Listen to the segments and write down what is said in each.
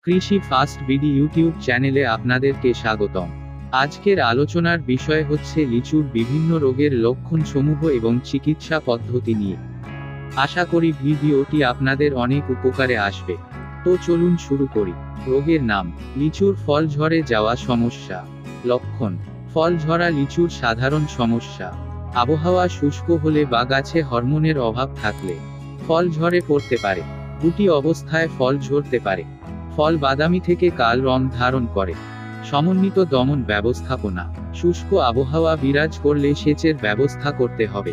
কৃষি fast BD YouTube চ্যানেলে আপনাদেরকে স্বাগতম। আজকের আলোচনার বিষয় হচ্ছে লিচুর বিভিন্ন রোগের লক্ষণসমূহ এবং চিকিৎসা পদ্ধতি নিয়ে। আশা করি ভিডিওটি আপনাদের অনেক উপকারে আসবে। তো চলুন শুরু করি। রোগের নাম: লিচুর ফল ঝরে যাওয়া সমস্যা। লক্ষণ: ফল ঝরা লিচুর সাধারণ সমস্যা। আবহাওয়া শুষ্ক হলে বা গাছে হরমোনের অভাব থাকলে ফল ঝরে পড়তে পারে। গুটি অবস্থায় ফল ঝরতে পারে। ফল বাদামি থেকে কাল রং ধারণ করে। সমন্বিত দমন ব্যবস্থাপনা: শুষ্ক আবহাওয়া বিরাজ করলে সেচের ব্যবস্থা করতে হবে।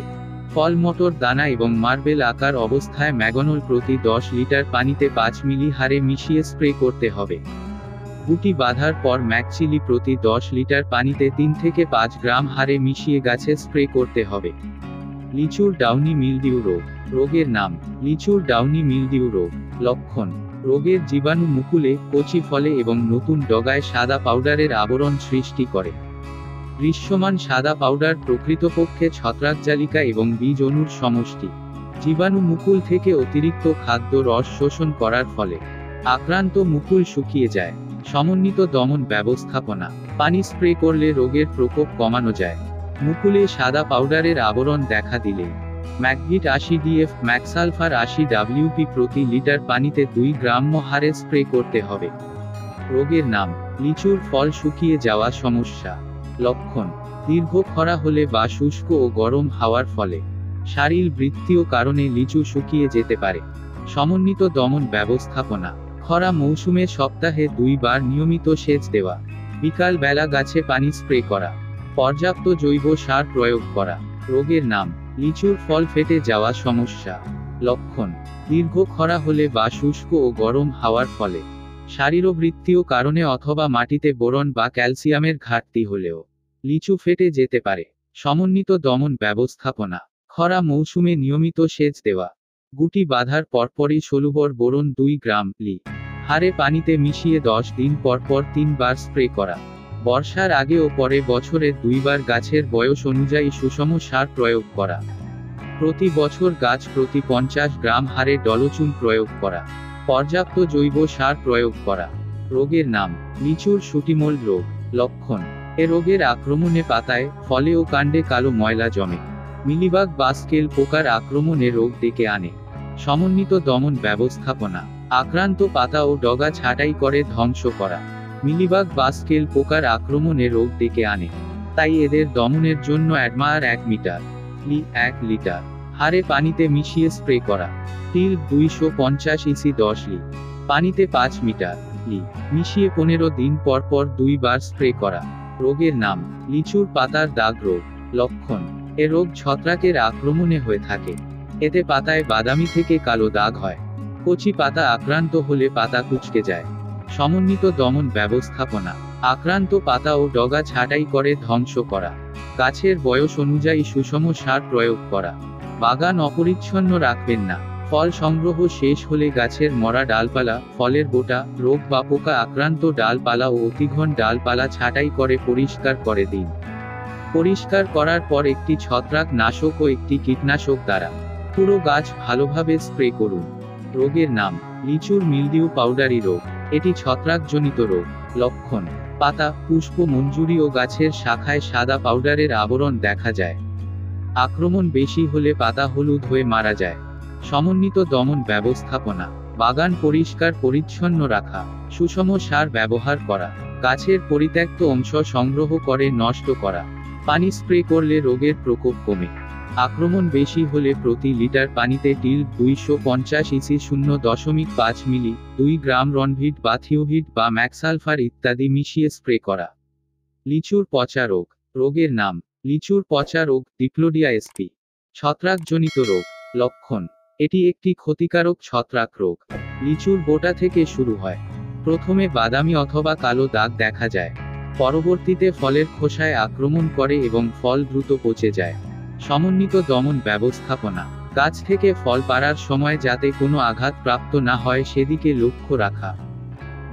ফল মটর দানা এবং মার্বেল আকার অবস্থায় ম্যাগনোল প্রতি 10 লিটার পানিতে 5 মিলি হারে মিশিয়ে স্প্রে করতে হবে। গুটি বাঁধার পর ম্যাকচিলি প্রতি 10 লিটার পানিতে 3 থেকে 5 গ্রাম হারে মিশিয়ে গাছে স্প্রে করতে হবে। লিচুর ডাউনি মিলডিউ রোগ। রোগের নাম: লিচুর ডাউনি মিলডিউ রোগ। লক্ষণ: রোগের জীবাণু মুকুলে, কচি ফলে এবং নতুন ডগায় সাদা পাউডারের আবরণ সৃষ্টি করে। দৃশ্যমান সাদা পাউডার প্রকৃতপক্ষে ছত্রাকজালিকা এবং বীজ অণুর সমষ্টি। জীবাণু মুকুল থেকে অতিরিক্ত খাদ্য রস শোষণ করার ফলে আক্রান্ত মুকুল শুকিয়ে যায়। সমন্বিত দমন ব্যবস্থাপনা: পানি স্প্রে করলে রোগের প্রকোপ কমানো যায়। মুকুলে সাদা পাউডারের আবরণ দেখা দিলেই ম্যাকভিট 80 ডিএফ, ম্যাক্সালফার 80 ডব্লিউপি প্রতি লিটার পানিতে 2 গ্রাম্য হারে স্প্রে করতে হবে। রোগের নাম: লিচুর ফল শুকিয়ে যাওয়া সমস্যা। লক্ষণ: দীর্ঘ খরা হলে বা শুষ্ক ও গরম হাওয়ার ফলে শারীরবৃত্তীয় কারণে লিচু শুকিয়ে যেতে পারে। সমন্বিত দমন ব্যবস্থাপনা: খরা মৌসুমে সপ্তাহে 2 বার নিয়মিত সেচ দেওয়া। বিকাল বেলা গাছে পানি স্প্রে করা। পর্যাপ্ত জৈব সার প্রয়োগ করা। রোগের নাম: লিচুর ফল ফেটে যাওয়া সমস্যা। লক্ষণ: দীর্ঘ খরা হলে বা শুষ্ক ও গরম হাওয়ার ফলে শারীরবৃত্তীয় কারণে অথবা মাটিতে বোরন বা ক্যালসিয়ামের ঘাটতি হলেও লিচু ফেটে যেতে পারে। সমন্বিত দমন ব্যবস্থাপনা: খরা মৌসুমে নিয়মিত সেচ দেওয়া। গুটি বাঁধার পরপরই সলুবর বোরন 2 গ্রাম লি হারে পানিতে মিশিয়ে 10 দিন পরপর 3 বার স্প্রে করা। বর্ষার আগে ও পরে বছরে 2 বার গাছের বয়স অনুযায়ী সুষম সার প্রয়োগ করা। প্রতি বছর গাছ প্রতি 50 গ্রাম হারে ডলচুন প্রয়োগ করা। পর্যাপ্ত জৈব সার প্রয়োগ করা। রোগের নাম: লিচুর শুটিমোল্ড রোগ। লক্ষণ: এ রোগের আক্রমণে পাতায়, ফলে ও কাণ্ডে কালো ময়লা জমে। মিলিবাগ বা স্কেল পোকার আক্রমণে রোগ ডেকে আনে। সমন্বিত দমন ব্যবস্থাপনা: আক্রান্ত পাতা ও ডগা ছাঁটাই করে ধ্বংস করা। মিলিবাগ বা স্কেল পোকার আক্রমণে রোগ ডেকে আনে, তাই এদের দমনের জন্য অ্যাডমায়ার 1 মিটার লি 1 লিটার হারে পানিতে মিশিয়ে স্প্রে করা। টিল 250 ইসি 10 লি পানিতে 5 মিটার লি মিশিয়ে 15 দিন পরপর 2 বার স্প্রে করা। রোগের নাম: লিচুর পাতার দাগ রোগ। লক্ষণ: এ রোগ ছত্রাকের আক্রমণে হয়ে থাকে। এতে পাতায় বাদামি থেকে কালো দাগ হয়। কচি পাতা আক্রান্ত হলে পাতা কুঁচকে যায়। সমন্বিত দমন ব্যবস্থাপনা: আক্রান্ত পাতা ও ডগা ছাঁটাই করে ধ্বংস করা। গাছের বয়স অনুযায়ী সুষম সার প্রয়োগ করা। বাগান অপরিচ্ছন্ন রাখবেন না। ফল সংগ্রহ শেষ হলে গাছের মরা ডালপালা, ফলের বোটা, রোগ বা পোকা আক্রান্ত ডালপালা ও অতিঘন ডালপালা ছাঁটাই করে পরিষ্কার করে দিন। পরিষ্কার করার পর একটি ছত্রাক নাশক ও একটি কীটনাশক দ্বারা পুরো গাছ ভালোভাবে স্প্রে করুন। রোগের নাম: লিচুর মিলডিউ পাউডারি রোগ। এটি ছত্রাকজনিত রোগ। লক্ষণ: পাতা, পুষ্প মঞ্জুরি ও গাছের শাখায় সাদা পাউডারের আবরণ দেখা যায়। আক্রমণ বেশি হলে পাতা হলুদ হয়ে মারা যায়। সমন্বিত দমন ব্যবস্থাপনা: বাগান পরিষ্কার পরিচ্ছন্ন রাখা। সুষম সার ব্যবহার করা। গাছের পরিত্যক্ত অংশ সংগ্রহ করে নষ্ট করা। পানি স্প্রে করলে রোগের প্রকোপ কমে। আক্রমণ বেশি হলে প্রতি লিটার পানিতে টিল 250 ইসি 0.5 মিলি, 2 গ্রাম রনভিট বা থিওভিট বা ম্যাক্সালফার ইত্যাদি মিশিয়ে স্প্রে করা। লিচুর পচা রোগ। রোগের নাম: লিচুর পচা রোগ, ডিপ্লোডিয়া sp। ছত্রাকজনিত রোগ। লক্ষণ: এটি একটি ক্ষতিকারক ছত্রাক রোগ। লিচুর বোটা থেকে শুরু হয়। প্রথমে বাদামি অথবা কালো দাগ দেখা যায়। পরবর্তীতে ফলের খোসায় আক্রমণ করে এবং ফল দ্রুত পচে যায়। সমন্বিত দমন ব্যবস্থাপনা: গাছ থেকে ফল পাড়ার সময় যাতে কোনো আঘাত প্রাপ্ত না হয় সেদিকে লক্ষ্য রাখা।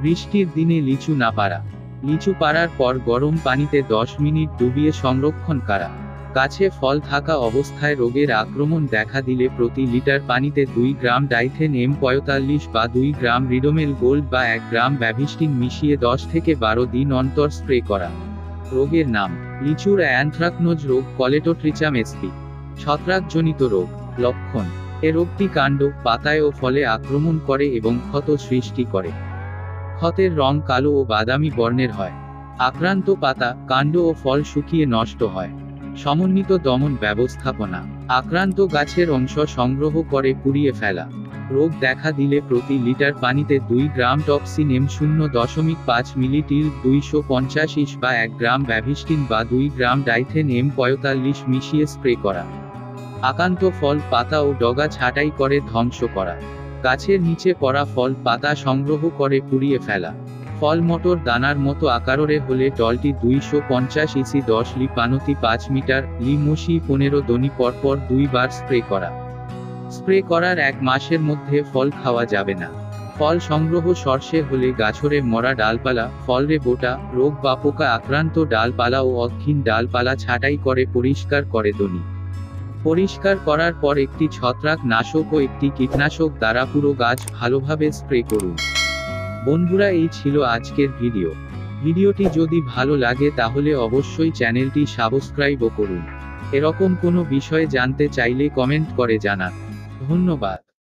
বৃষ্টির দিনে লিচু না পাড়া। লিচু পাড়ার পর গরম পানিতে 10 মিনিট ডুবিয়ে সংরক্ষণ করা। গাছে ফল থাকা অবস্থায় রোগের আক্রমণ দেখা দিলে প্রতি লিটার পানিতে 2 গ্রাম ডাইথেন M45 বা 2 গ্রাম রিডোমেল গোল্ড বা 1 গ্রাম ব্যাভিস্টিন মিশিয়ে 10 থেকে 12 দিন অন্তর স্প্রে করা। রোগের নাম: লিচুর অ্যানথ্রাকনোজ রোগ, কলেটোট্রিচাম sp। ছত্রাকজনিত রোগ। লক্ষণ: এ রোগটি কাণ্ড, পাতায় ও ফলে আক্রমণ করে এবং ক্ষত সৃষ্টি করে। ক্ষতের রং কালো ও বাদামি বর্ণের হয়। আক্রান্ত পাতা, কাণ্ড ও ফল শুকিয়ে নষ্ট হয়। সমন্বিত দমন ব্যবস্থাপনা: আক্রান্ত গাছের অংশ সংগ্রহ করে পুড়িয়ে ফেলা। রোগ দেখা দিলে প্রতি লিটার পানিতে 2 গ্রাম টক্সিন M0.5 মিলিটিল 250 ইস বা 1 গ্রাম ব্যাভিস্টিন বা 2 গ্রাম ডাইথেন M45 মিশিয়ে স্প্রে করা। আক্রান্ত ফল, পাতা ও ডগা ছাঁটাই করে ধ্বংস করা। গাছের নিচে পড়া ফল, পাতা সংগ্রহ করে পুড়িয়ে ফেলা। ফল মটর দানার মতো আকারের হলে ডলটি 250 ইসি 10 লি পানতি 5 মিটার, লি মশি 15 দনি পরপর 2 বার স্প্রে করা। স্প্রে করার 1 মাসের মধ্যে ফল খাওয়া যাবে না। ফল সংগ্রহ সর্ষে হলে গাছরে মরা ডালপালা, ফলরে বোটা, রোগ বা পোকা আক্রান্ত ডালপালা ও অক্ষীণ ডালপালা ছাঁটাই করে পরিষ্কার করে দনি। পরিষ্কার করার পর একটি ছত্রাক নাশক ও একটি কীটনাশক দ্বারা পুরো গাছ ভালোভাবে স্প্রে করুন। বন্ধুরা, এই ছিল আজকের ভিডিও। ভিডিওটি যদি ভালো লাগে তাহলে অবশ্যই চ্যানেলটি সাবস্ক্রাইব করুন। এরকম কোনো বিষয়ে জানতে চাইলে কমেন্ট করে জানান। ধন্যবাদ।